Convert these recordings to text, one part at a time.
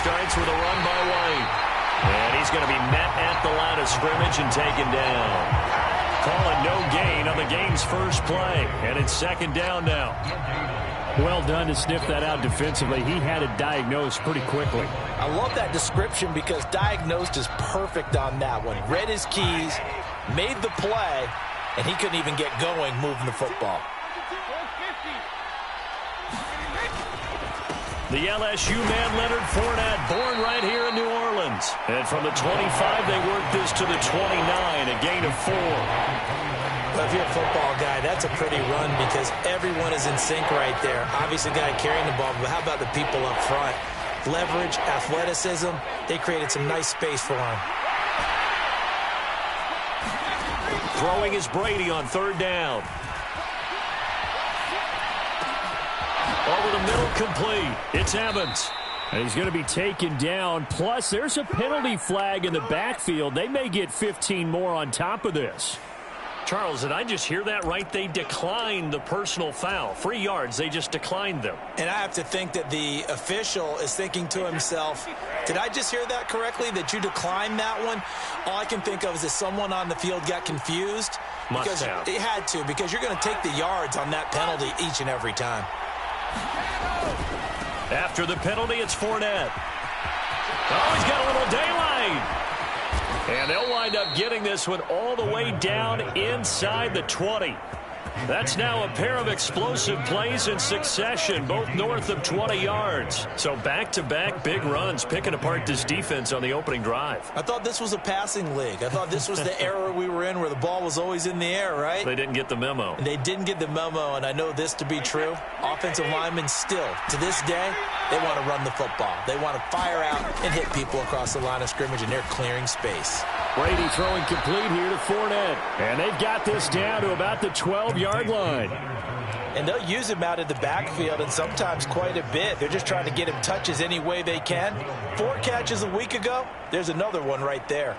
starts with a run by White. And he's going to be met at the line of scrimmage and taken down. Calling no gain on the game's first play. And it's second down now. Well done to sniff that out defensively. He had it diagnosed pretty quickly. I love that description because diagnosed is perfect on that one. Read his keys, made the play, and he couldn't even get going moving the football. The LSU man, Leonard Fournette, born right here in New Orleans. And from the 25, they work this to the 29, a gain of 4. Well, if you're a football guy, that's a pretty run because everyone is in sync right there. Obviously, the guy carrying the ball, but how about the people up front? Leverage, athleticism, they created some nice space for him. Throwing is Brady on third down. Over the middle, complete. It's Evans. And he's going to be taken down. Plus, there's a penalty flag in the backfield. They may get 15 more on top of this. Charles, did I just hear that right? They declined the personal foul. 3 yards, they just declined them. And I have to think that the official is thinking to himself, did I just hear that correctly, that you declined that one? All I can think of is that someone on the field got confused. Must have. It had to, because you're going to take the yards on that penalty each and every time. After the penalty, it's Fournette. Oh, he's got a little daylight. And they'll wind up getting this one all the way down inside the 20. That's now a pair of explosive plays in succession, both north of 20 yards. So back-to-back big runs, picking apart this defense on the opening drive. I thought this was a passing league. I thought this was the era we were in where the ball was always in the air, right? They didn't get the memo. And they didn't get the memo, and I know this to be true. Offensive linemen still, to this day, they want to run the football. They want to fire out and hit people across the line of scrimmage, and they're clearing space. Brady throwing complete here to Fournette. And they've got this down to about the 12-yard line. And they'll use him out of the backfield, and sometimes quite a bit. They're just trying to get him touches any way they can. 4 catches a week ago. There's another one right there.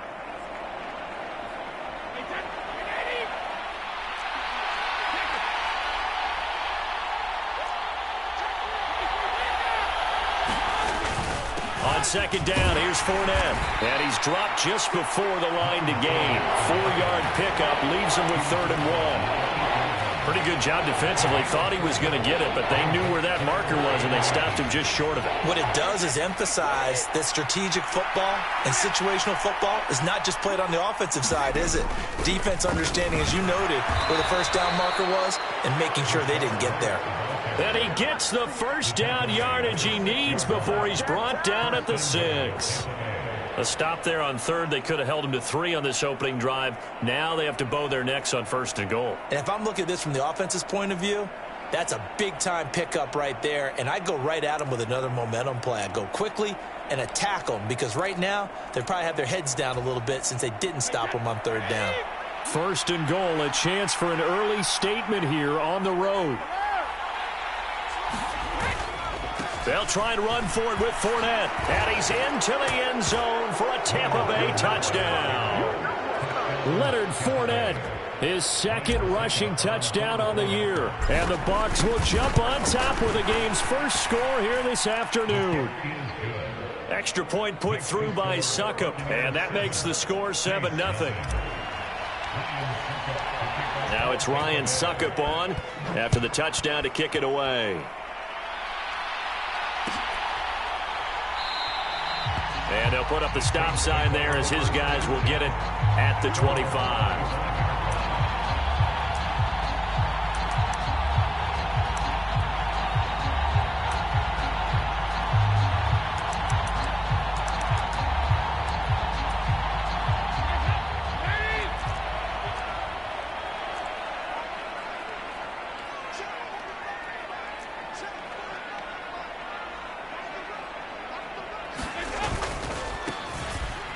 On second down, here's Fournette. And he's dropped just before the line to gain. 4-yard pickup leaves him with 3rd and 1. Pretty good job defensively. Thought he was going to get it, but they knew where that marker was, and they stopped him just short of it. What it does is emphasize that strategic football and situational football is not just played on the offensive side, is it? Defense understanding, as you noted, where the first down marker was and making sure they didn't get there. And he gets the first down yardage he needs before he's brought down at the 6. A stop there on 3rd. They could have held him to 3 on this opening drive. Now they have to bow their necks on 1st and goal. And if I'm looking at this from the offense's point of view, that's a big-time pickup right there. And I'd go right at him with another momentum play. I'd go quickly and attack them because right now they probably have their heads down a little bit since they didn't stop them on 3rd down. 1st and goal, a chance for an early statement here on the road. They'll try and run for it with Fournette. And he's into the end zone for a Tampa Bay touchdown. Leonard Fournette, his 2nd rushing touchdown on the year. And the Bucs will jump on top with the game's first score here this afternoon. Extra point put through by Succop. And that makes the score 7-0. Now it's Ryan Succop on after the touchdown to kick it away. And they'll put up the stop sign there as his guys will get it at the 25.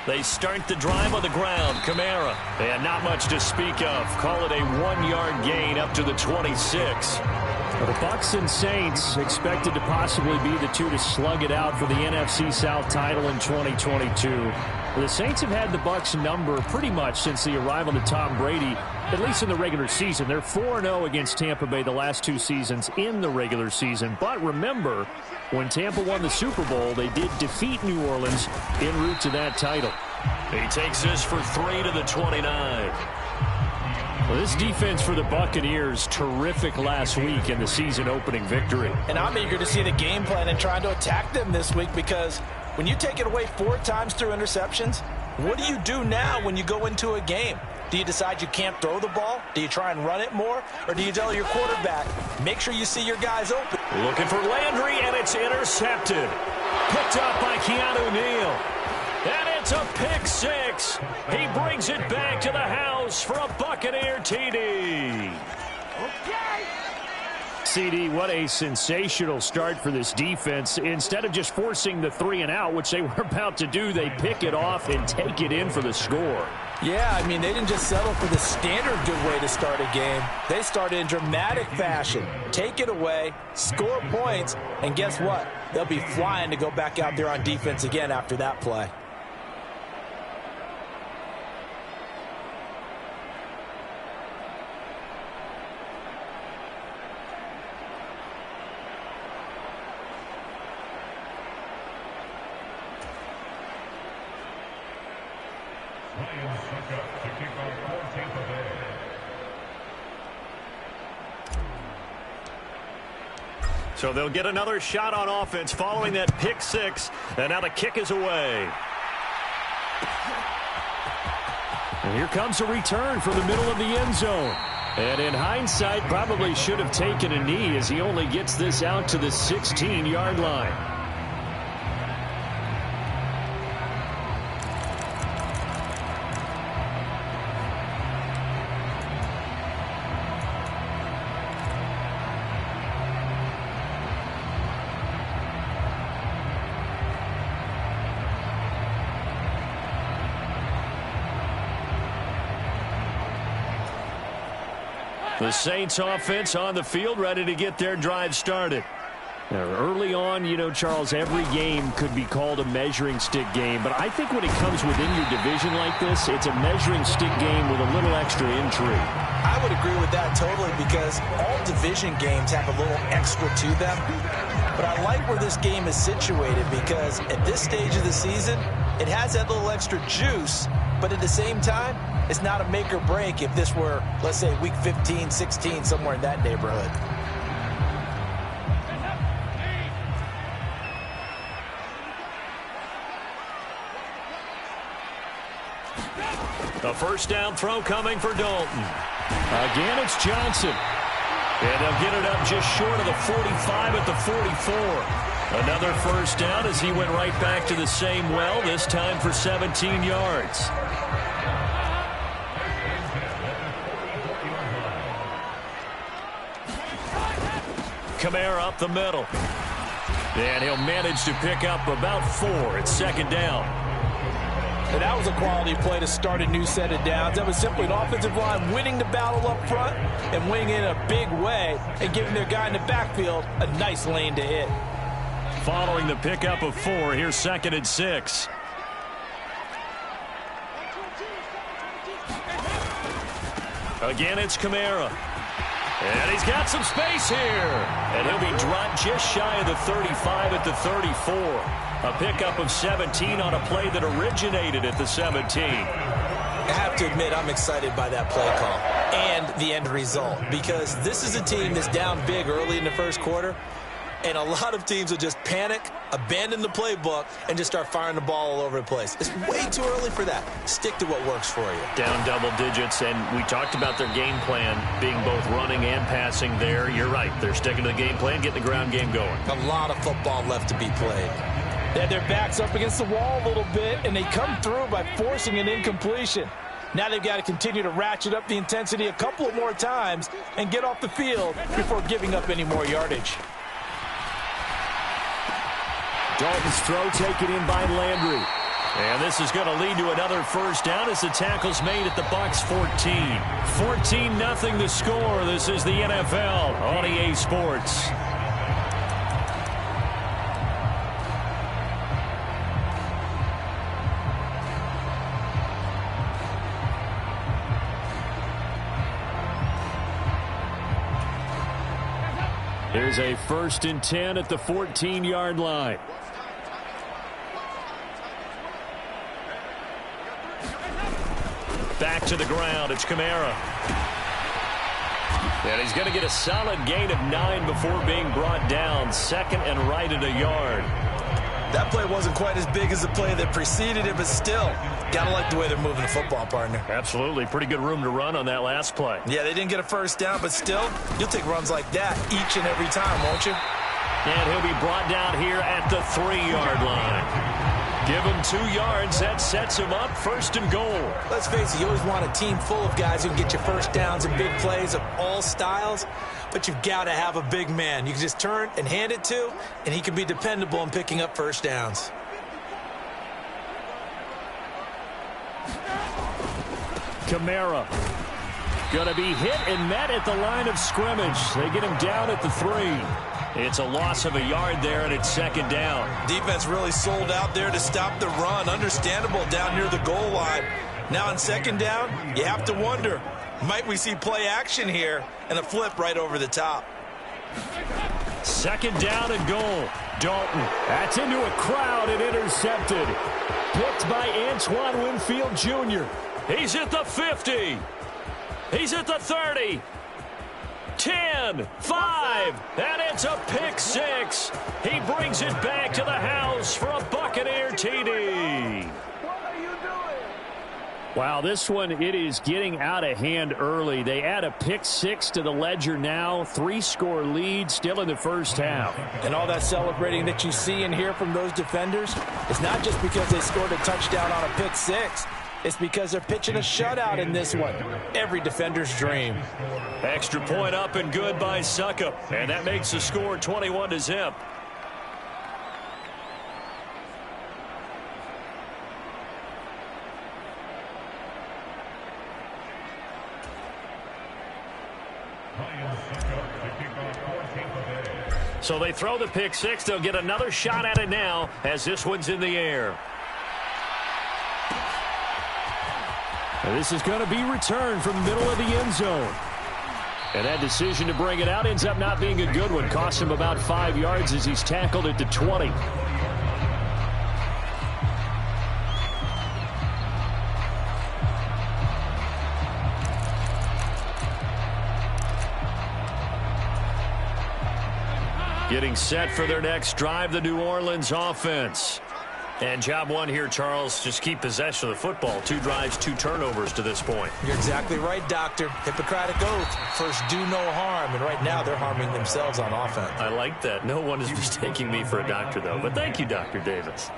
They start the drive on the ground. Kamara. And not much to speak of. Call it a 1-yard gain up to the 26. Well, the Bucs and Saints expected to possibly be the two to slug it out for the NFC South title in 2022. The Saints have had the Bucs number pretty much since the arrival of Tom Brady, at least in the regular season. They're 4-0 against Tampa Bay the last 2 seasons in the regular season. But remember, when Tampa won the Super Bowl, they did defeat New Orleans en route to that title. He takes this for 3 to the 29. Well, this defense for the Buccaneers, terrific last week in the season-opening victory. And I'm eager to see the game plan and trying to attack them this week, because when you take it away 4 times through interceptions, what do you do now when you go into a game? Do you decide you can't throw the ball? Do you try and run it more? Or do you tell your quarterback, make sure you see your guys open? Looking for Landry, and it's intercepted. Picked up by Keanu Neal. And it's a pick 6. He brings it back to the house for a Buccaneer TD. Okay. CD, what a sensational start for this defense. Instead of just forcing the 3-and-out, which they were about to do, they pick it off and take it in for the score. Yeah, I mean, they didn't just settle for the standard good way to start a game. They started in dramatic fashion. Take it away, score points, and guess what? They'll be flying to go back out there on defense again after that play. So they'll get another shot on offense following that pick 6. And now the kick is away. And here comes a return from the middle of the end zone. And in hindsight, probably should have taken a knee, as he only gets this out to the 16-yard line. The Saints offense on the field, ready to get their drive started. Now, early on, you know, Charles, every game could be called a measuring stick game. But I think when it comes within your division like this, it's a measuring stick game with a little extra intrigue. I would agree with that totally, because all division games have a little extra to them. But I like where this game is situated, because at this stage of the season, it has that little extra juice. But at the same time, it's not a make or break if this were, let's say, week 15, 16, somewhere in that neighborhood. A first down throw coming for Dalton. Again, it's Johnson. And they'll get it up just short of the 45 at the 44. Another first down as he went right back to the same well, this time for 17 yards. Kamara up the middle. And he'll manage to pick up about 4. It's second down. And that was a quality play to start a new set of downs. That was simply an offensive line winning the battle up front and winning in a big way and giving their guy in the backfield a nice lane to hit. Following the pickup of 4, here's second and 6. Again, it's Kamara. And he's got some space here. And he'll be dropped just shy of the 35 at the 34. A pickup of 17 on a play that originated at the 17. I have to admit, I'm excited by that play call and the end result, because this is a team that's down big early in the first quarter, and a lot of teams will just panic, abandon the playbook, and just start firing the ball all over the place. It's way too early for that. Stick to what works for you. Down double digits, and we talked about their game plan being both running and passing there. You're right. They're sticking to the game plan, getting the ground game going. A lot of football left to be played. They had their backs up against the wall a little bit, and they come through by forcing an incompletion. Now they've got to continue to ratchet up the intensity a couple of more times and get off the field before giving up any more yardage. Dalton's throw taken in by Landry. And this is going to lead to another first down as the tackle's made at the Bucs 14. 14-0 the score. This is the NFL on EA Sports. Here's a 1st and 10 at the 14-yard line. Back to the ground. It's Kamara. And he's going to get a solid gain of 9 before being brought down. 2nd and right at a yard. That play wasn't quite as big as the play that preceded it, but still, got to like the way they're moving the football, partner. Absolutely. Pretty good room to run on that last play. Yeah, they didn't get a 1st down, but still, you'll take runs like that each and every time, won't you? And he'll be brought down here at the 3-yard line. Give him 2 yards. That sets him up 1st and goal. Let's face it, you always want a team full of guys who can get you 1st downs and big plays of all styles, but you've got to have a big man you can just turn and hand it to, and he can be dependable in picking up 1st downs. Kamara going to be hit and met at the line of scrimmage. They get him down at the 3. It's a loss of a yard there, and it's 2nd down. Defense really sold out there to stop the run. Understandable down near the goal line. Now on 2nd down, you have to wonder, might we see play action here and a flip right over the top? 2nd down and goal. Dalton. That's into a crowd and intercepted. Picked by Antoine Winfield Jr. He's at the 50. He's at the 30. 10, 5, and it's a pick 6. He brings it back to the house for a Buccaneer TD. Wow, this one, it is getting out of hand early. They add a pick 6 to the ledger now. 3-score lead still in the 1st half. And all that celebrating that you see and hear from those defenders, it's not just because they scored a touchdown on a pick 6. It's because they're pitching a shutout in this one. Every defender's dream. Extra point up and good by Suckup. And that makes the score 21-0. So they throw the pick 6. They'll get another shot at it now as this one's in the air. This is going to be returned from the middle of the end zone. And that decision to bring it out ends up not being a good one. Costs him about 5 yards as he's tackled at the 20. Getting set for their next drive, the New Orleans offense. And job one here, Charles, just keep possession of the football. 2 drives, 2 turnovers to this point. You're exactly right, Doctor. Hippocratic oath. First, do no harm. And right now, they're harming themselves on offense. I like that. No one is mistaking me for a doctor, though. But thank you, Dr. Davis.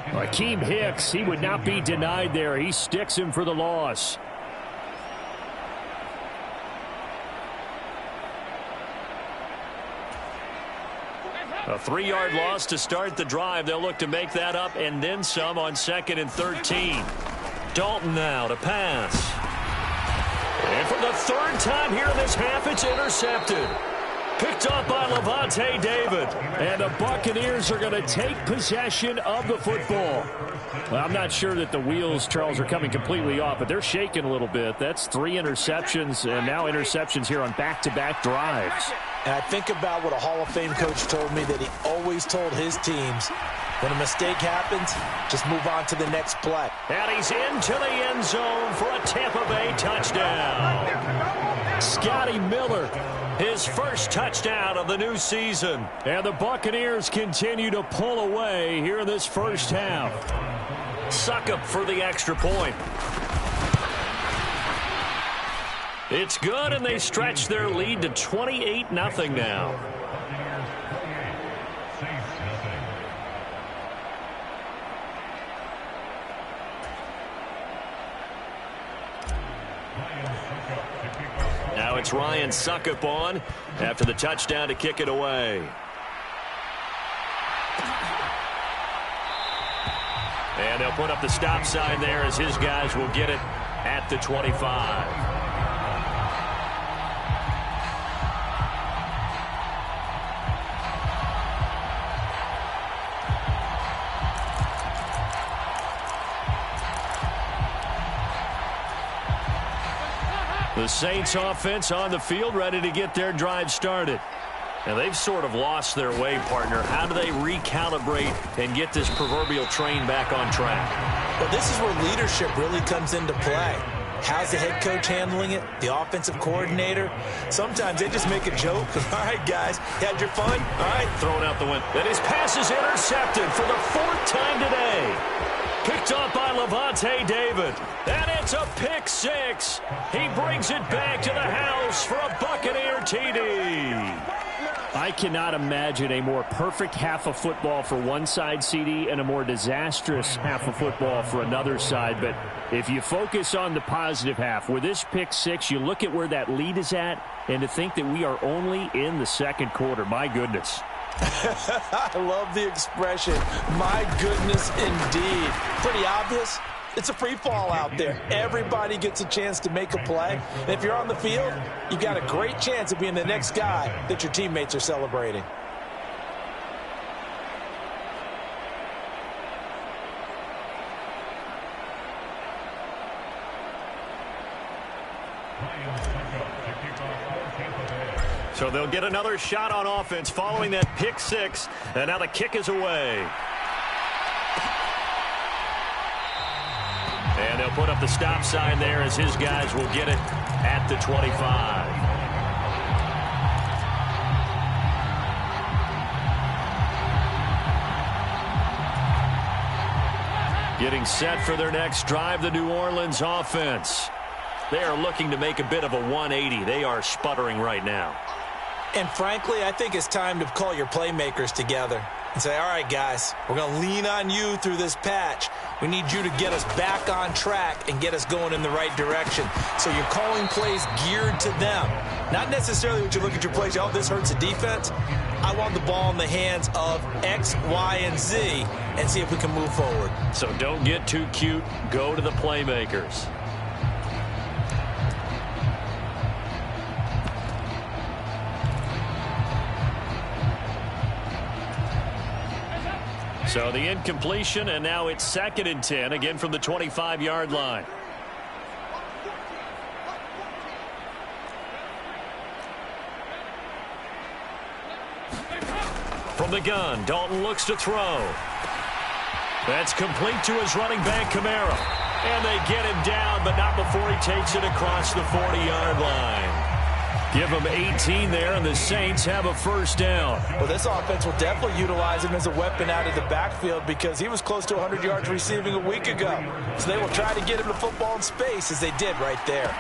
Akeem Hicks, he would not be denied there. He sticks him for the loss. A 3-yard loss to start the drive. They'll look to make that up and then some on 2nd and 13. Dalton now to pass. And for the 3rd time here in this half, it's intercepted. Picked up by Levante David. And the Buccaneers are going to take possession of the football. Well, I'm not sure that the wheels, Charles, are coming completely off, but they're shaking a little bit. That's 3 interceptions and now interceptions here on back-to-back drives. And I think about what a Hall of Fame coach told me that he always told his teams, when a mistake happens, just move on to the next play. And he's into the end zone for a Tampa Bay touchdown. Scotty Miller, his first touchdown of the new season. And the Buccaneers continue to pull away here in this 1st half. Suckup for the extra point. It's good, and they stretch their lead to 28-0 now. Now it's Ryan Suckup on after the touchdown to kick it away. And they'll put up the stop sign there as his guys will get it at the 25. The Saints offense on the field, ready to get their drive started. And they've sort of lost their way, partner. How do they recalibrate and get this proverbial train back on track? Well, this is where leadership really comes into play. How's the head coach handling it? The offensive coordinator? Sometimes they just make a joke. All right, guys, you had your fun? All right, throw it out the window. And his pass is intercepted for the 4th time today. Picked up by Levante David. And it's a pick 6. He brings it back to the house for a Buccaneer TD. I cannot imagine a more perfect half of football for one side, CD, and a more disastrous half of football for another side. But if you focus on the positive half, with this pick 6, you look at where that lead is at, and to think that we are only in the second quarter. My goodness. I love the expression, my goodness indeed. Pretty obvious. It's a free fall out there. Everybody gets a chance to make a play. And if you're on the field, you've got a great chance of being the next guy that your teammates are celebrating. So they'll get another shot on offense following that pick 6. And now the kick is away. And they'll put up the stop sign there as his guys will get it at the 25. Getting set for their next drive, the New Orleans offense. They are looking to make a bit of a 180. They are sputtering right now. And frankly, I think it's time to call your playmakers together and say, all right, guys, we're going to lean on you through this patch. We need you to get us back on track and get us going in the right direction. So you're calling plays geared to them. Not necessarily what you look at your plays, oh, this hurts the defense. I want the ball in the hands of X, Y, and Z and see if we can move forward. So don't get too cute. Go to the playmakers. So the incompletion, and now it's 2nd and 10, again from the 25-yard line. From the gun, Dalton looks to throw. That's complete to his running back, Kamara. And they get him down, but not before he takes it across the 40-yard line. Give them 18 there, and the Saints have a first down. Well, this offense will definitely utilize him as a weapon out of the backfield because he was close to 100 yards receiving a week ago. So they will try to get him the football in space as they did right there.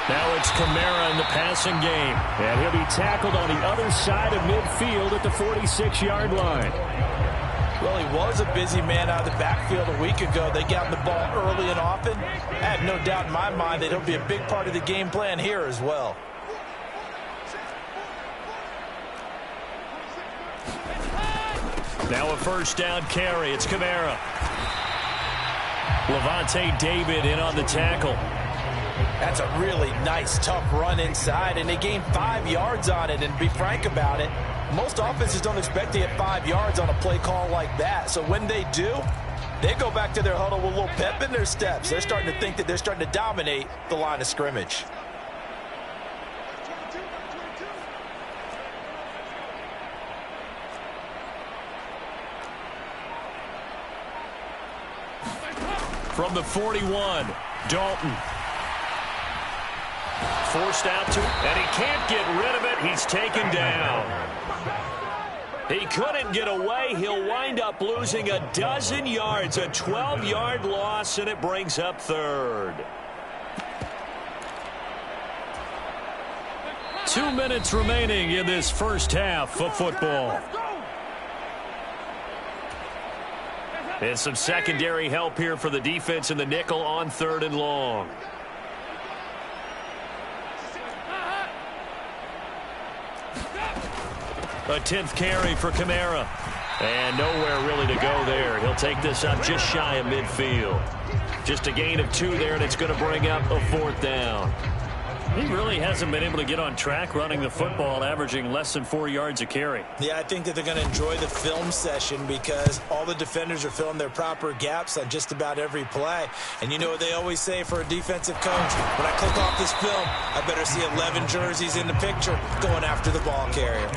Now it's Kamara in the passing game. And he'll be tackled on the other side of midfield at the 46-yard line. Well, he was a busy man out of the backfield a week ago. They got him the ball early and often. I have no doubt in my mind that he'll be a big part of the game plan here as well. Now a first down carry. It's Kamara. Levante David in on the tackle. That's a really nice, tough run inside, and they gained 5 yards on it. And to be frank about it, most offenses don't expect to get 5 yards on a play call like that. So when they do, they go back to their huddle with a little pep in their steps. They're starting to think that they're starting to dominate the line of scrimmage. From the 41, Dalton. Forced out to him, and he can't get rid of it. He's taken down. He couldn't get away. He'll wind up losing a dozen yards, a 12-yard loss, and it brings up 3rd. 2 minutes remaining in this first half of football. And some secondary help here for the defense in the nickel on 3rd and long. A 10th carry for Kamara. And nowhere really to go there. He'll take this up just shy of midfield. Just a gain of 2 there, and it's going to bring up a 4th down. He really hasn't been able to get on track running the football, averaging less than 4 yards a carry. Yeah, I think that they're going to enjoy the film session because all the defenders are filling their proper gaps on just about every play. And you know what they always say for a defensive coach? When I click off this film, I better see 11 jerseys in the picture going after the ball carrier.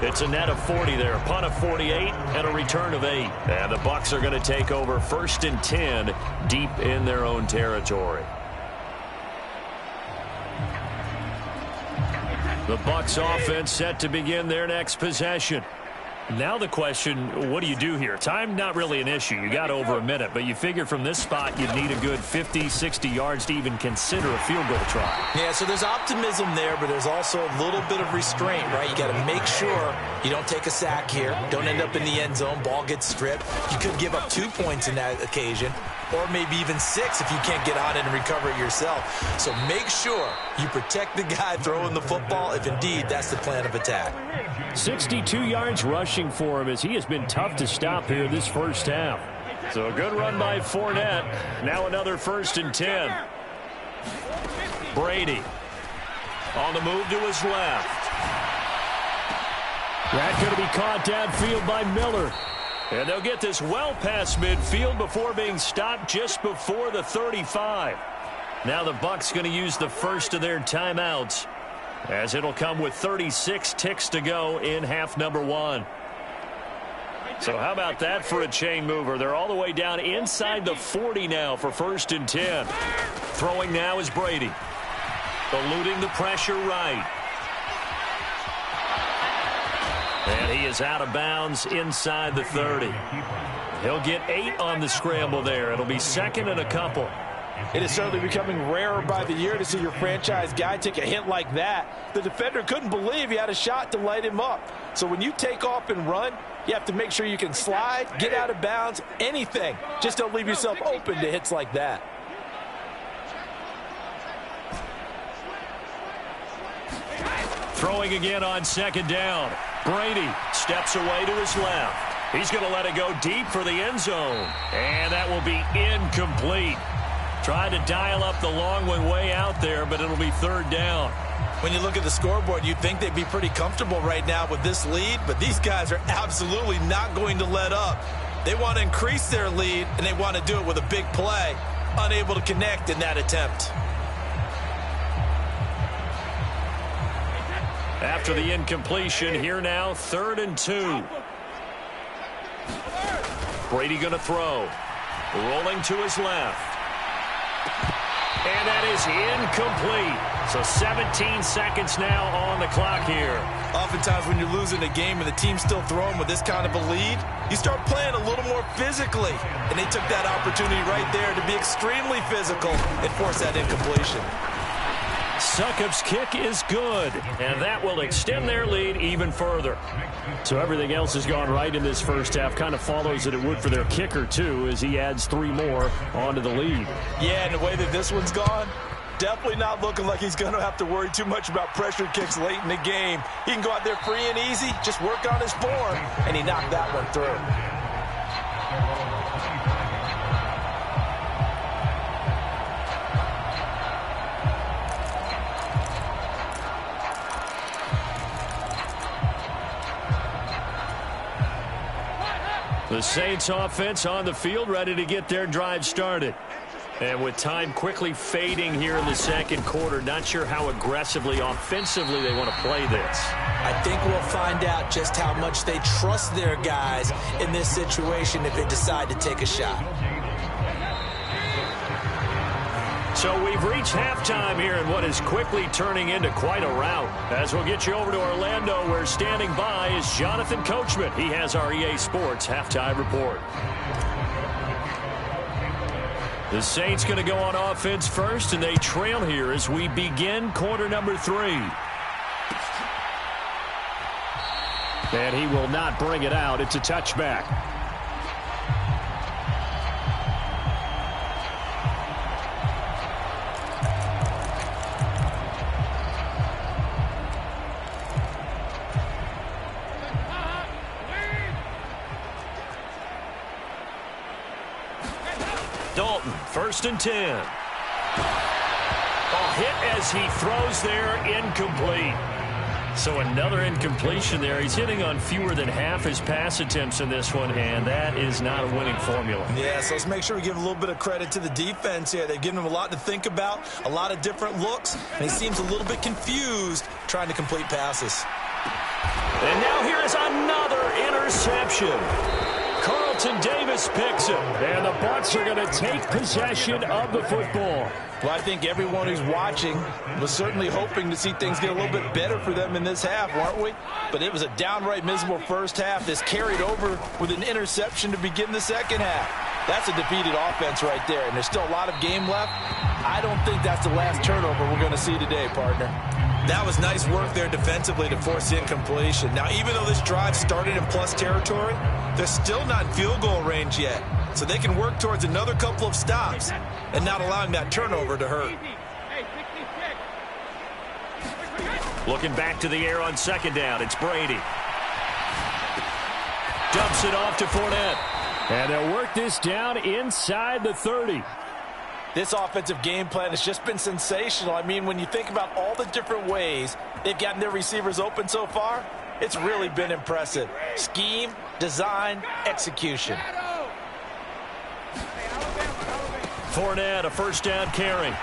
It's a net of 40 there, punt of 48, and a return of 8. And the Bucs are going to take over 1st and 10 deep in their own territory. The Bucs offense set to begin their next possession. Now the question, what do you do here? Time not really an issue. You got over a minute, but you figure from this spot you'd need a good 50, 60 yards to even consider a field goal try. Yeah, so there's optimism there, but there's also a little bit of restraint, right? You got to make sure you don't take a sack here. Don't end up in the end zone. Ball gets stripped. You could give up 2 points in that occasion, or maybe even 6 if you can't get on it and recover it yourself. So make sure you protect the guy throwing the football if indeed that's the plan of attack. 62 yards rushing for him as he has been tough to stop here this first half. So a good run by Fournette. Now another 1st and 10. Brady on the move to his left. That's going to be caught downfield by Miller. And they'll get this well past midfield before being stopped just before the 35. Now the Bucs going to use the first of their timeouts, as it'll come with 36 ticks to go in half number 1. So how about that for a chain mover? They're all the way down inside the 40 now for 1st and 10. Throwing now is Brady. Eluding the pressure right. And he is out of bounds inside the 30. He'll get 8 on the scramble there. It'll be 2nd and a couple. It is certainly becoming rarer by the year to see your franchise guy take a hit like that. The defender couldn't believe he had a shot to light him up. So when you take off and run, you have to make sure you can slide, get out of bounds, anything. Just don't leave yourself open to hits like that. Throwing again on 2nd down. Brady steps away to his left. He's going to let it go deep for the end zone. And that will be incomplete. Tried to dial up the long one way out there, but it'll be 3rd down. When you look at the scoreboard, you'd think they'd be pretty comfortable right now with this lead, but these guys are absolutely not going to let up. They want to increase their lead, and they want to do it with a big play. Unable to connect in that attempt. After the incompletion, here now, 3rd and 2. Brady going to throw. Rolling to his left. And that is incomplete. So 17 seconds now on the clock here. Oftentimes when you're losing a game and the team's still throwing with this kind of a lead, you start playing a little more physically. And they took that opportunity right there to be extremely physical and force that incompletion. Succop's kick is good, and that will extend their lead even further. So everything else has gone right in this first half. Kind of follows that it would for their kicker, too, as he adds 3 more onto the lead. Yeah, and the way that this one's gone, definitely not looking like he's going to have to worry too much about pressure kicks late in the game. He can go out there free and easy, just work on his form, and he knocked that one through. The Saints offense on the field, ready to get their drive started. And with time quickly fading here in the 2nd quarter, not sure how aggressively, offensively they want to play this. I think we'll find out just how much they trust their guys in this situation if they decide to take a shot. So we've reached halftime here in what is quickly turning into quite a rout. As we'll get you over to Orlando, where standing by is Jonathan Coachman. He has our EA Sports halftime report. The Saints going to go on offense first, and they trail here as we begin quarter number 3. And he will not bring it out. It's a touchback. Dalton, 1st and 10. A hit as he throws there, incomplete. So another incompletion there. He's hitting on fewer than half his pass attempts in this one, and that is not a winning formula. Yeah, so let's make sure we give a little bit of credit to the defense here. They've given him a lot to think about, a lot of different looks, and he seems a little bit confused trying to complete passes. And now here is another interception. Carlton Davis picks it. And the Bucs are going to take possession of the football. Well, I think everyone who's watching was certainly hoping to see things get a little bit better for them in this half, weren't we? But it was a downright miserable first half. This carried over with an interception to begin the second half. That's a defeated offense right there, and there's still a lot of game left. I don't think that's the last turnover we're going to see today, partner. That was nice work there defensively to force the incompletion. Now, even though this drive started in plus territory, they're still not in field goal range yet. So they can work towards another couple of stops and not allowing that turnover to hurt. Looking back to the air on second down, it's Brady. Dumps it off to Fournette. And they'll work this down inside the 30. This offensive game plan has just been sensational. I mean, when you think about all the different ways they've gotten their receivers open so far, it's really been impressive. Scheme, design, execution. Fournette, a first down carry.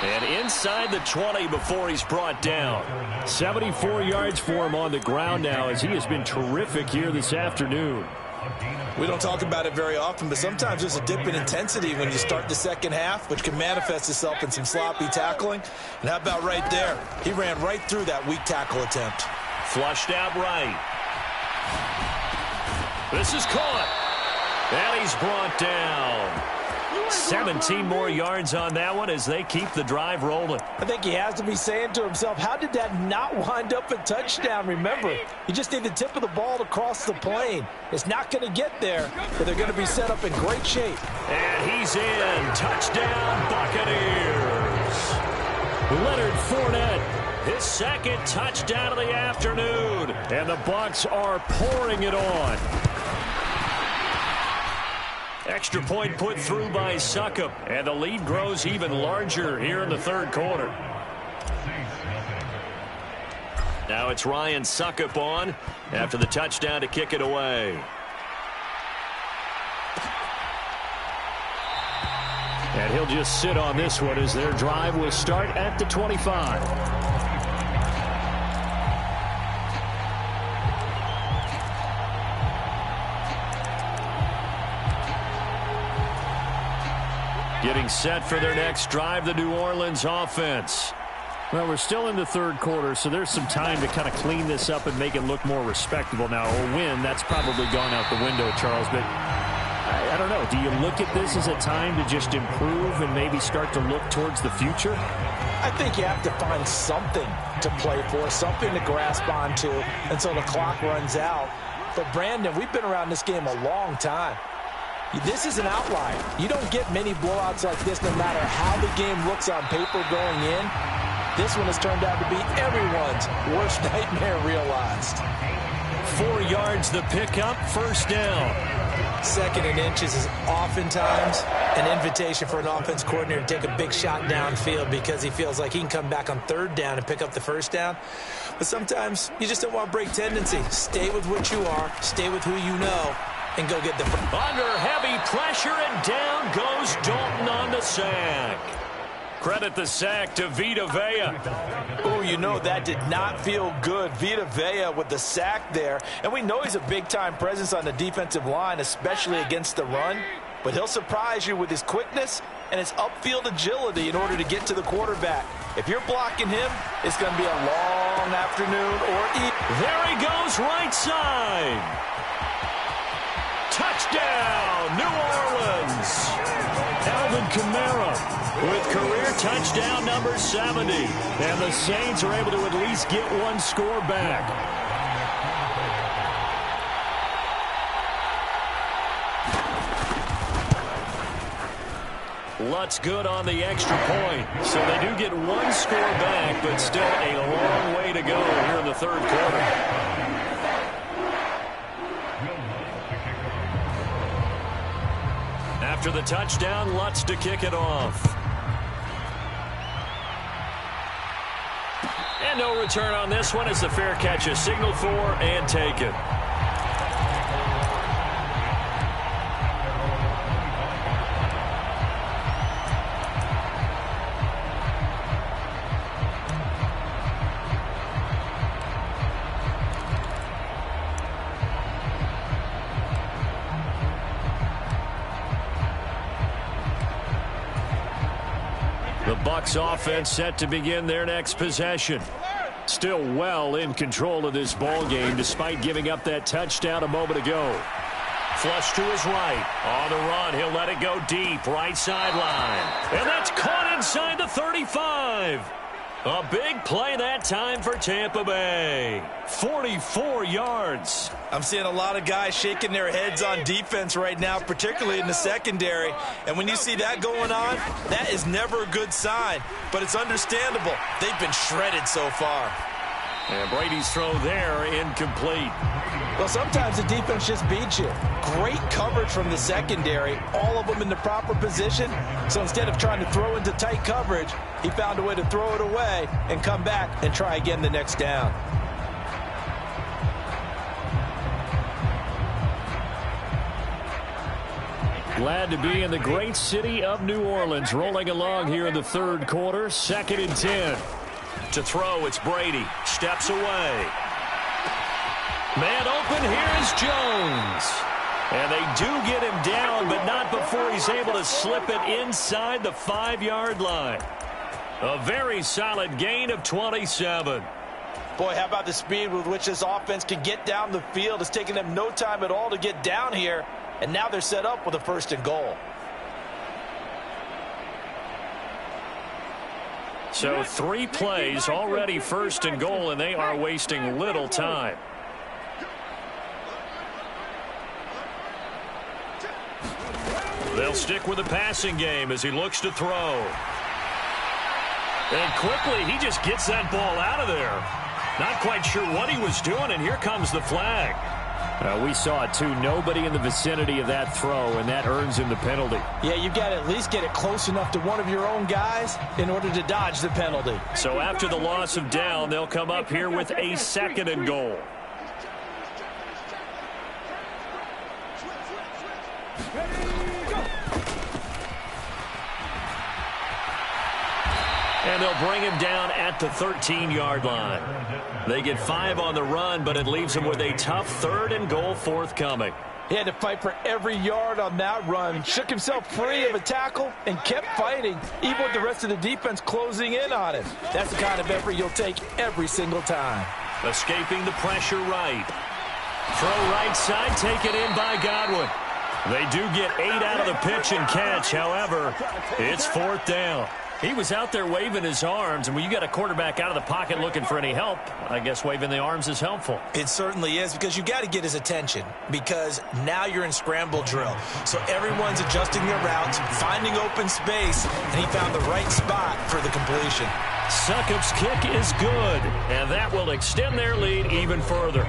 And inside the 20 before he's brought down. 74 yards for him on the ground now as he has been terrific here this afternoon. We don't talk about it very often, but sometimes there's a dip in intensity when you start the second half, which can manifest itself in some sloppy tackling. And how about right there? He ran right through that weak tackle attempt. Flushed out right. This is caught. And he's brought down. 17 more yards on that one as they keep the drive rolling. I think he has to be saying to himself, how did that not wind up a touchdown? Remember, you just need the tip of the ball to cross the plane. It's not going to get there, but they're going to be set up in great shape. And he's in. Touchdown, Buccaneers. Leonard Fournette, his second touchdown of the afternoon. And the Bucs are pouring it on. Extra point put through by Succop, and the lead grows even larger here in the third quarter. Now it's Ryan Succop on after the touchdown to kick it away. And he'll just sit on this one as their drive will start at the 25. Getting set for their next drive, the New Orleans offense. Well, we're still in the third quarter, so there's some time to kind of clean this up and make it look more respectable. Now, a win, that's probably gone out the window, Charles, but I don't know. Do you look at this as a time to just improve and maybe start to look towards the future? I think you have to find something to play for, something to grasp onto until the clock runs out. But, Brandon, we've been around this game a long time. This is an outlier. You don't get many blowouts like this no matter how the game looks on paper going in. This one has turned out to be everyone's worst nightmare realized. 4 yards the pickup, first down. Second and inches is oftentimes an invitation for an offense coordinator to take a big shot downfield because he feels like he can come back on third down and pick up the first down. But sometimes you just don't want to break tendency. Stay with what you are. Stay with who you know. And go get the... Under heavy pressure, and down goes Dalton on the sack. Credit the sack to Vita Vea. Oh, you know, that did not feel good. Vita Vea with the sack there. And we know he's a big-time presence on the defensive line, especially against the run. But he'll surprise you with his quickness and his upfield agility in order to get to the quarterback. If you're blocking him, it's going to be a long afternoon or evening. There he goes, right side. Touchdown, New Orleans. Alvin Kamara with career touchdown number 70. And the Saints are able to at least get one score back. Lutz good on the extra point. So they do get one score back, but still a long way to go here in the third quarter. After the touchdown, Lutz to kick it off. And no return on this one as the fair catch is signaled for and taken. The Bucs offense set to begin their next possession. Still well in control of this ball game despite giving up that touchdown a moment ago. Flush to his right. On the run, he'll let it go deep. Right sideline. And that's caught inside the 35. A big play that time for Tampa Bay. 44 yards. I'm seeing a lot of guys shaking their heads on defense right now, particularly in the secondary. And when you see that going on, that is never a good sign. But it's understandable. They've been shredded so far. And Brady's throw there incomplete. Well, sometimes the defense just beats you. Great coverage from the secondary, all of them in the proper position. So instead of trying to throw into tight coverage, he found a way to throw it away and come back and try again the next down. Glad to be in the great city of New Orleans, rolling along here in the third quarter, 2nd and 10. To throw, it's Brady. Steps away. Man open, here's Jones. And they do get him down, but not before he's able to slip it inside the 5-yard line. A very solid gain of 27. Boy, how about the speed with which this offense can get down the field? It's taken them no time at all to get down here, and now they're set up with a 1st and goal. So 3 plays, already 1st and goal, and they are wasting little time. They'll stick with the passing game as he looks to throw. And quickly, he just gets that ball out of there. Not quite sure what he was doing, and here comes the flag. We saw it, too. Nobody in the vicinity of that throw, and that earns him the penalty. Yeah, you've got to at least get it close enough to one of your own guys in order to dodge the penalty. So after the loss of down, they'll come up here with a 2nd and goal. And they'll bring him down at the 13-yard line. They get 5 on the run, but it leaves them with a tough 3rd and goal forthcoming. He had to fight for every yard on that run. Shook himself free of a tackle and kept fighting, even with the rest of the defense closing in on him. That's the kind of effort you'll take every single time. Escaping the pressure right. Throw right side, taken in by Godwin. They do get 8 out of the pitch and catch. However, it's 4th down. He was out there waving his arms, and when you got a quarterback out of the pocket looking for any help, I guess waving the arms is helpful. It certainly is, because you got to get his attention, because now you're in scramble drill. So everyone's adjusting their routes, finding open space, and he found the right spot for the completion. Succop's kick is good, and that will extend their lead even further.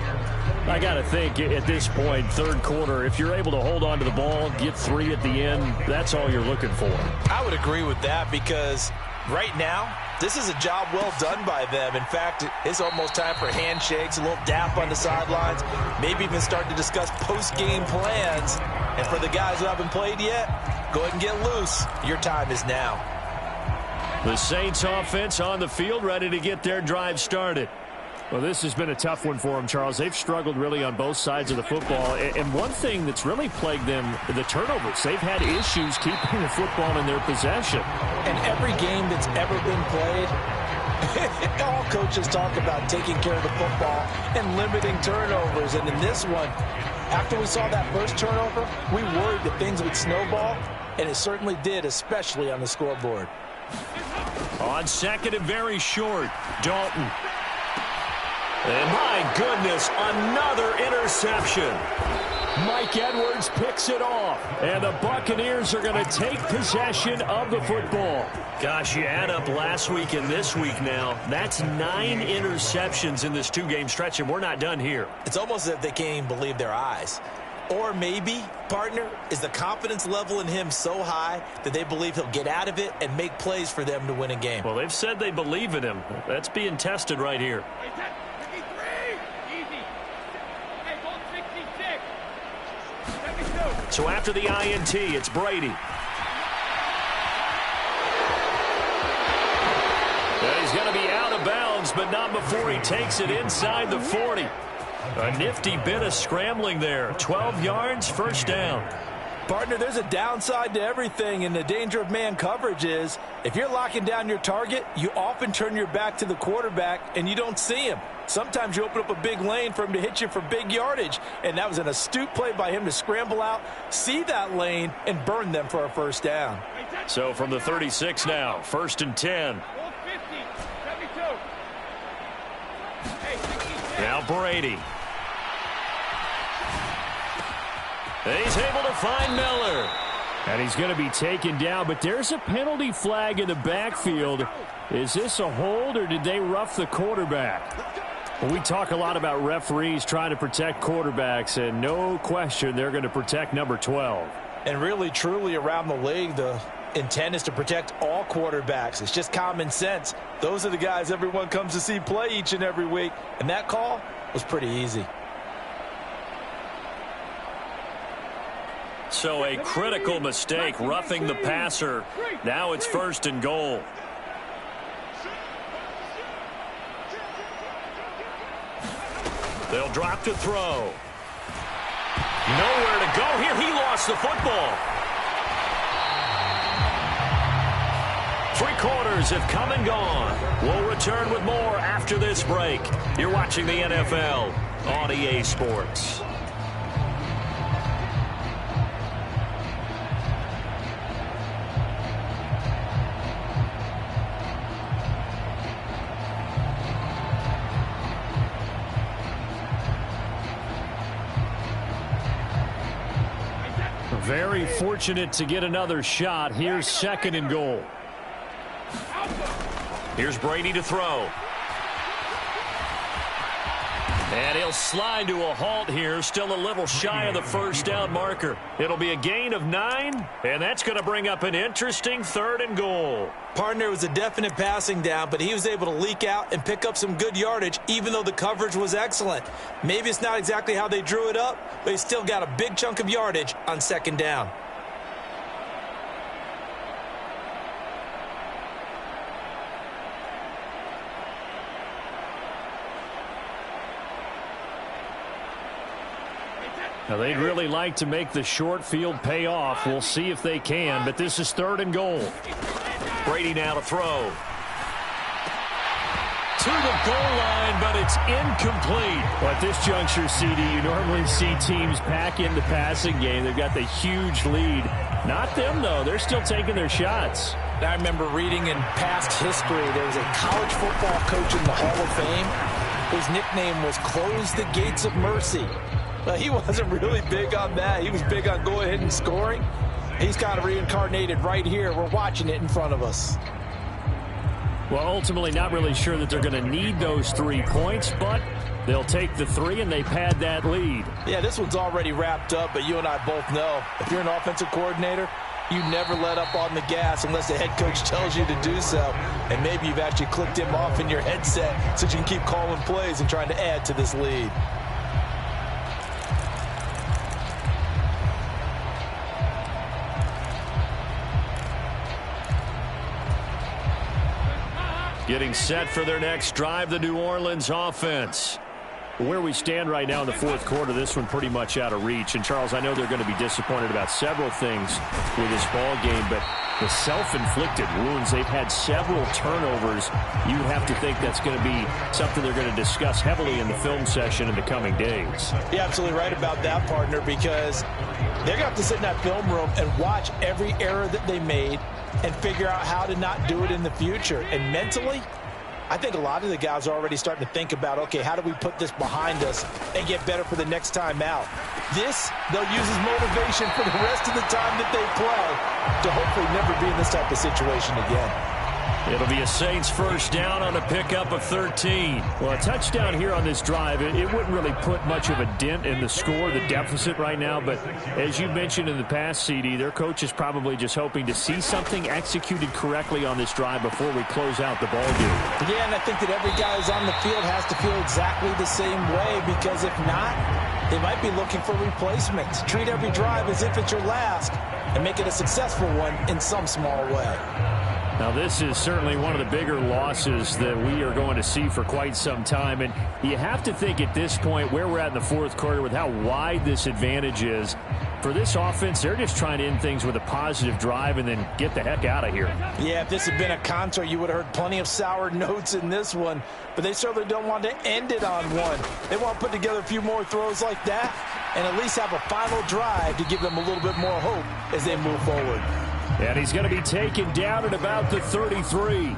I got to think at this point, 3rd quarter, if you're able to hold on to the ball, get 3 at the end, that's all you're looking for. I would agree with that, because right now, this is a job well done by them. In fact, it's almost time for handshakes, a little dap on the sidelines, maybe even start to discuss post-game plans. And for the guys who haven't played yet, go ahead and get loose. Your time is now. The Saints offense on the field, ready to get their drive started. Well, this has been a tough one for them, Charles. They've struggled really on both sides of the football. And one thing that's really plagued them, the turnovers. They've had issues keeping the football in their possession. And every game that's ever been played, all coaches talk about taking care of the football and limiting turnovers. And in this one, after we saw that first turnover, we worried that things would snowball, and it certainly did, especially on the scoreboard. On 2nd and very short, Dalton. And my goodness, another interception. Mike Edwards picks it off. And the Buccaneers are going to take possession of the football. Gosh, you add up last week and this week now. That's 9 interceptions in this 2-game stretch, and we're not done here. It's almost as if they can't even believe their eyes. Or maybe, partner, is the confidence level in him so high that they believe he'll get out of it and make plays for them to win a game? Well, they've said they believe in him. That's being tested right here. So after the INT, it's Brady. He's going to be out of bounds, but not before he takes it inside the 40. A nifty bit of scrambling there. 12 yards, first down. Partner, there's a downside to everything, and the danger of man coverage is if you're locking down your target, you often turn your back to the quarterback, and you don't see him. Sometimes you open up a big lane for him to hit you for big yardage, and that was an astute play by him to scramble out, see that lane, and burn them for a first down. So from the 36 now, first and 10. Now Brady. He's able to find Miller. And he's going to be taken down, but there's a penalty flag in the backfield. Is this a hold, or did they rough the quarterback? Well, we talk a lot about referees trying to protect quarterbacks, and no question they're going to protect number 12. And really, truly, around the league, the intent is to protect all quarterbacks. It's just common sense. Those are the guys everyone comes to see play each and every week, and that call was pretty easy. So a critical mistake, roughing the passer. Now it's first and goal. They'll drop to throw. Nowhere to go here. He lost the football. 3 quarters have come and gone. We'll return with more after this break. You're watching the NFL on EA Sports. Very fortunate to get another shot. Here's second and goal. Here's Brady to throw. And he'll slide to a halt here. Still a little shy of the first down marker. It'll be a gain of 9, and that's going to bring up an interesting third and goal. Partner, was a definite passing down, but he was able to leak out and pick up some good yardage, even though the coverage was excellent. Maybe it's not exactly how they drew it up, but he still got a big chunk of yardage on second down. Now, they'd really like to make the short field pay off. We'll see if they can, but this is third and goal. Brady now to throw. To the goal line, but it's incomplete. Well, at this juncture, CD, you normally see teams pack in the passing game. They've got the huge lead. Not them, though. They're still taking their shots. I remember reading in past history, there was a college football coach in the Hall of Fame whose nickname was Close the Gates of Mercy. But he wasn't really big on that. He was big on going ahead and scoring. He's kind of reincarnated right here. We're watching it in front of us. Well, ultimately not really sure that they're going to need those 3 points, but they'll take the 3 and they pad that lead. Yeah, this one's already wrapped up, but you and I both know if you're an offensive coordinator, you never let up on the gas unless the head coach tells you to do so. And maybe you've actually clicked him off in your headset so you can keep calling plays and trying to add to this lead. Getting set for their next drive, the New Orleans offense. Where we stand right now in the fourth quarter, this one pretty much out of reach. And, Charles, I know they're going to be disappointed about several things with this ball game, but the self-inflicted wounds, they've had several turnovers. You would have to think that's going to be something they're going to discuss heavily in the film session in the coming days. You're absolutely right about that, partner, because they're going to have to sit in that film room and watch every error that they made and figure out how to not do it in the future. And mentally, I think a lot of the guys are already starting to think about, okay, how do we put this behind us and get better for the next time out? This, they'll use as motivation for the rest of the time that they play to hopefully never be in this type of situation again. It'll be a Saints first down on a pickup of 13. Well, a touchdown here on this drive, it wouldn't really put much of a dent in the score, the deficit right now. But as you mentioned in the past, CD, their coach is probably just hoping to see something executed correctly on this drive before we close out the ball game. Yeah, and I think that every guy who's on the field has to feel exactly the same way, because if not, they might be looking for replacements. Treat every drive as if it's your last and make it a successful one in some small way. Now, this is certainly one of the bigger losses that we are going to see for quite some time. And you have to think at this point where we're at in the fourth quarter with how wide this advantage is. For this offense, they're just trying to end things with a positive drive and then get the heck out of here. Yeah, if this had been a concert, you would have heard plenty of sour notes in this one. But they certainly don't want to end it on one. They want to put together a few more throws like that and at least have a final drive to give them a little bit more hope as they move forward. And he's going to be taken down at about the 33.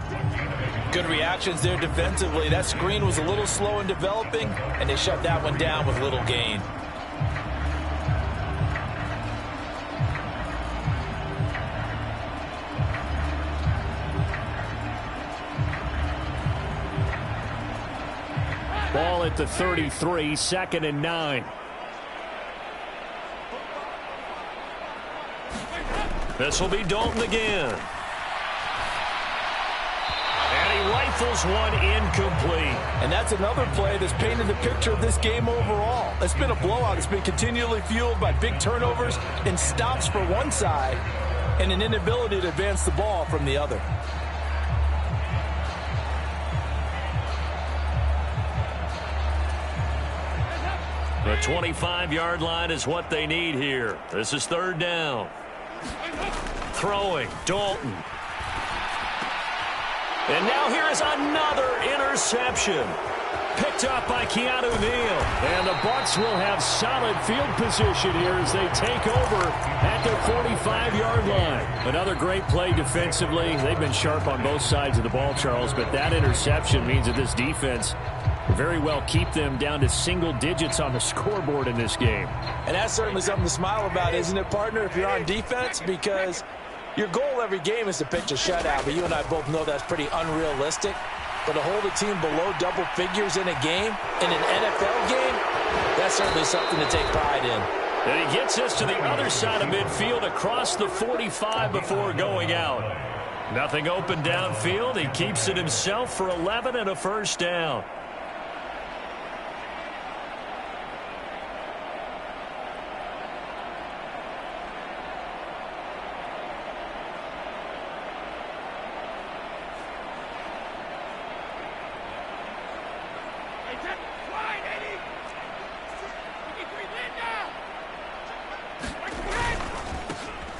Good reactions there defensively. That screen was a little slow in developing, and they shut that one down with little gain. Ball at the 33, 2nd and 9. This will be Dalton again. And he rifles one incomplete. And that's another play that's painted the picture of this game overall. It's been a blowout. It's been continually fueled by big turnovers and stops for one side and an inability to advance the ball from the other. The 25-yard line is what they need here. This is 3rd down. Throwing, Dalton. And now here is another interception. Picked up by Keanu Neal. And the Bucs will have solid field position here as they take over at their 45-yard line. Another great play defensively. They've been sharp on both sides of the ball, Charles, but that interception means that this defense very well keep them down to single digits on the scoreboard in this game. And that's certainly something to smile about, isn't it, partner, if you're on defense? Because your goal every game is to pitch a shutout, but you and I both know that's pretty unrealistic. But to hold a team below double figures in a game, in an NFL game, that's certainly something to take pride in. And he gets us to the other side of midfield across the 45 before going out. Nothing open downfield. He keeps it himself for 11 and a first down.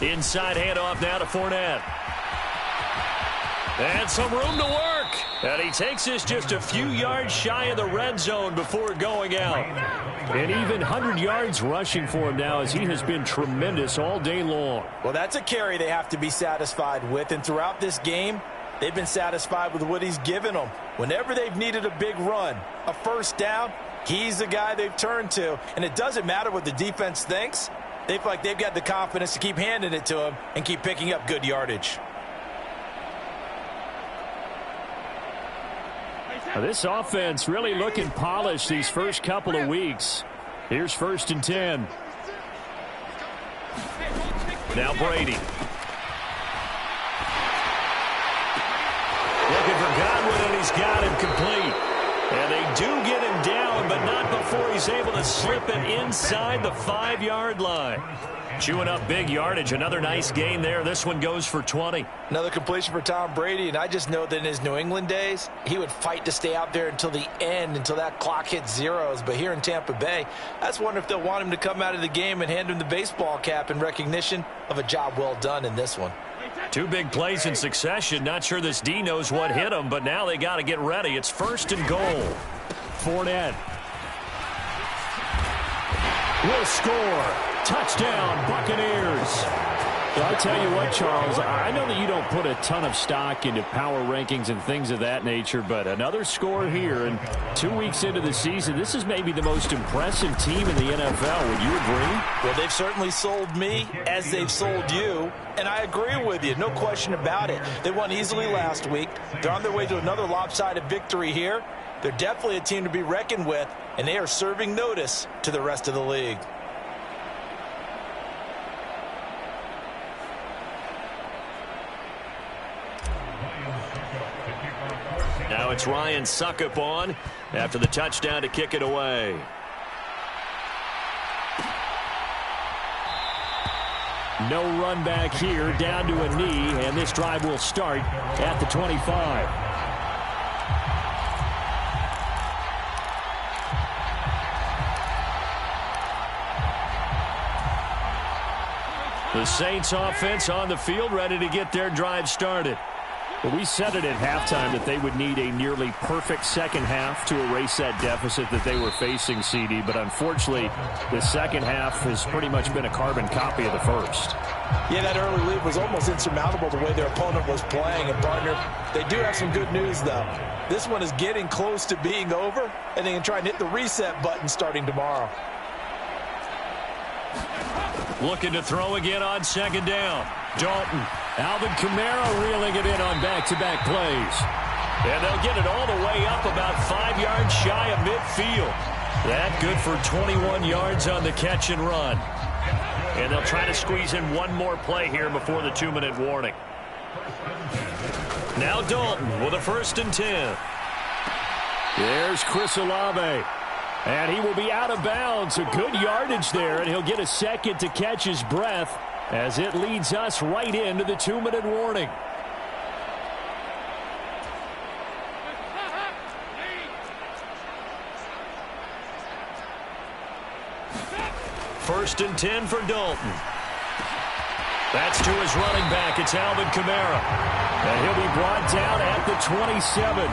Inside handoff now to Fournette. And some room to work. And he takes us just a few yards shy of the red zone before going out. And even 100 yards rushing for him now as he has been tremendous all day long. Well, that's a carry they have to be satisfied with. And throughout this game, they've been satisfied with what he's given them. Whenever they've needed a big run, a first down, he's the guy they've turned to. And it doesn't matter what the defense thinks. They feel like they've got the confidence to keep handing it to him and keep picking up good yardage. Now, this offense really looking polished these first couple of weeks. Here's 1st and 10. Now Brady. Looking for Godwin, and he's got him complete. And they do get him down, but not before he's able to slip it inside the 5-yard line. Chewing up big yardage. Another nice gain there. This one goes for 20. Another completion for Tom Brady, and I just know that in his New England days, he would fight to stay out there until the end, until that clock hit zeros. But here in Tampa Bay, I just wonder if they'll want him to come out of the game and hand him the baseball cap in recognition of a job well done in this one. 2 big plays in succession. Not sure this D knows what hit him, but now they got to get ready. It's 1st and goal. Fournette will score. Touchdown, Buccaneers. Well, I'll tell you what, Charles, I know that you don't put a ton of stock into power rankings and things of that nature, but another score here, and 2 weeks into the season, this is maybe the most impressive team in the NFL. Would you agree? Well, they've certainly sold me as they've sold you, and I agree with you. No question about it. They won easily last week. They're on their way to another lopsided victory here. They're definitely a team to be reckoned with, and they are serving notice to the rest of the league. Now it's Ryan Suckup on after the touchdown to kick it away. No run back here, down to a knee, and this drive will start at the 25. The Saints offense on the field, ready to get their drive started. Well, we said it at halftime that they would need a nearly perfect second half to erase that deficit that they were facing, CD. But unfortunately, the second half has pretty much been a carbon copy of the first. Yeah, that early lead was almost insurmountable the way their opponent was playing. And, partner, they do have some good news, though. This one is getting close to being over, and they can try and hit the reset button starting tomorrow. Looking to throw again on second down. Dalton. Alvin Kamara reeling it in on back-to-back plays. And they'll get it all the way up about 5 yards shy of midfield. That good for 21 yards on the catch and run. And they'll try to squeeze in one more play here before the 2-minute warning. Now Dalton with a 1st and 10. There's Chris Olave. And he will be out of bounds. A good yardage there, and he'll get a second to catch his breath as it leads us right into the 2-minute warning. First and 10 for Dalton. That's to his running back. It's Alvin Kamara. And he'll be brought down at the 27.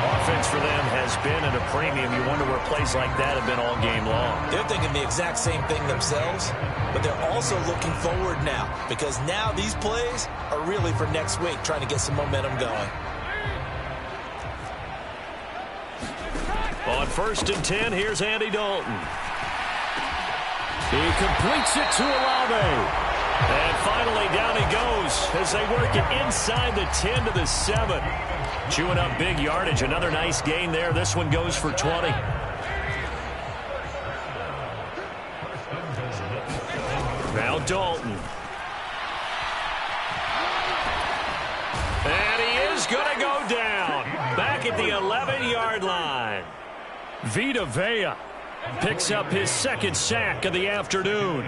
Offense for them has been at a premium. You wonder where plays like that have been all game long. They're thinking the exact same thing themselves, but they're also looking forward now because now these plays are really for next week, trying to get some momentum going. On 1st and 10, here's Andy Dalton. He completes it to Olave. And finally, down he goes as they work it inside the 10 to the 7. Chewing up big yardage. Another nice gain there. This one goes for 20. Now Dalton. And he is going to go down. Back at the 11-yard line. Vita Vea picks up his 2nd sack of the afternoon.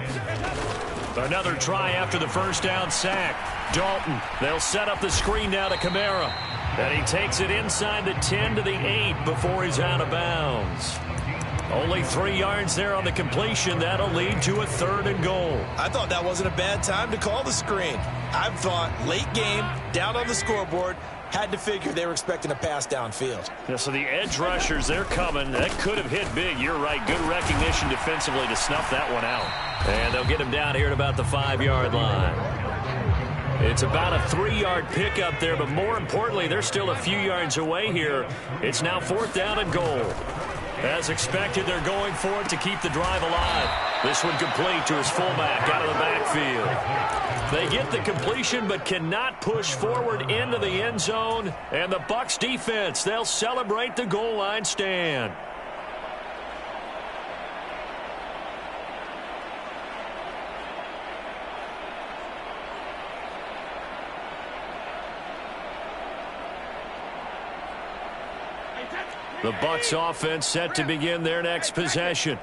Another try after the 1st down sack. Dalton, they'll set up the screen now to Kamara. And he takes it inside the 10 to the 8 before he's out of bounds. Only 3 yards there on the completion. That'll lead to a 3rd and goal. I thought that wasn't a bad time to call the screen. I thought late game, down on the scoreboard, had to figure they were expecting a pass downfield. Yeah, so the edge rushers, they're coming. That could have hit big. You're right. Good recognition defensively to snuff that one out. And they'll get him down here at about the 5-yard line. It's about a 3-yard pickup there, but more importantly, they're still a few yards away here. It's now 4th down and goal. As expected, they're going for it to keep the drive alive. This one complete to his fullback out of the backfield. They get the completion but cannot push forward into the end zone. And the Bucs defense, they'll celebrate the goal line stand. The Bucs offense set to begin their next possession.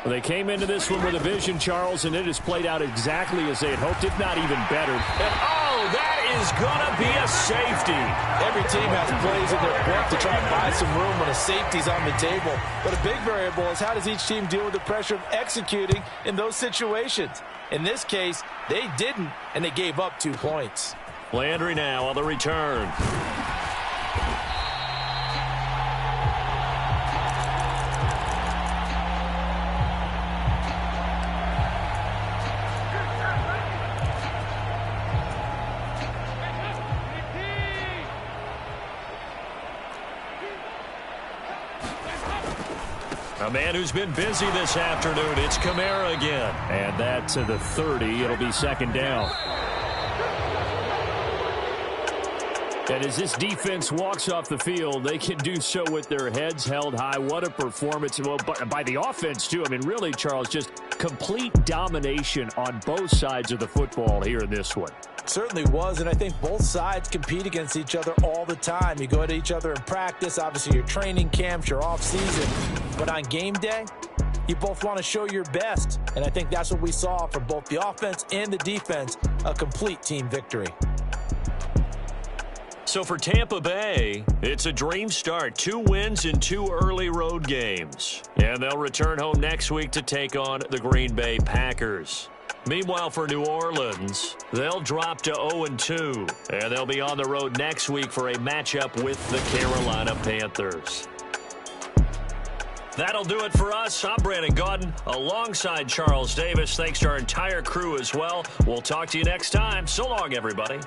Well, they came into this one with a vision, Charles, and it has played out exactly as they had hoped, if not even better. And, oh, that is going to be a safety. Every team has plays in their book to try and buy some room when a safety's on the table. But a big variable is how does each team deal with the pressure of executing in those situations. In this case, they didn't, and they gave up 2 points. Landry now on the return. A man who's been busy this afternoon. It's Kamara again. And that to the 30. It'll be second down. And as this defense walks off the field, they can do so with their heads held high. What a performance. Well, by the offense, too. I mean, really, Charles, just complete domination on both sides of the football here in this one. Certainly was, and I think both sides compete against each other all the time. You go at each other in practice, obviously your training camps, your off-season. But on game day, you both want to show your best. And I think that's what we saw from both the offense and the defense, a complete team victory. So for Tampa Bay, it's a dream start. 2 wins in 2 early road games. And they'll return home next week to take on the Green Bay Packers. Meanwhile, for New Orleans, they'll drop to 0-2. And they'll be on the road next week for a matchup with the Carolina Panthers. That'll do it for us. I'm Brandon Gaudin alongside Charles Davis. Thanks to our entire crew as well. We'll talk to you next time. So long, everybody.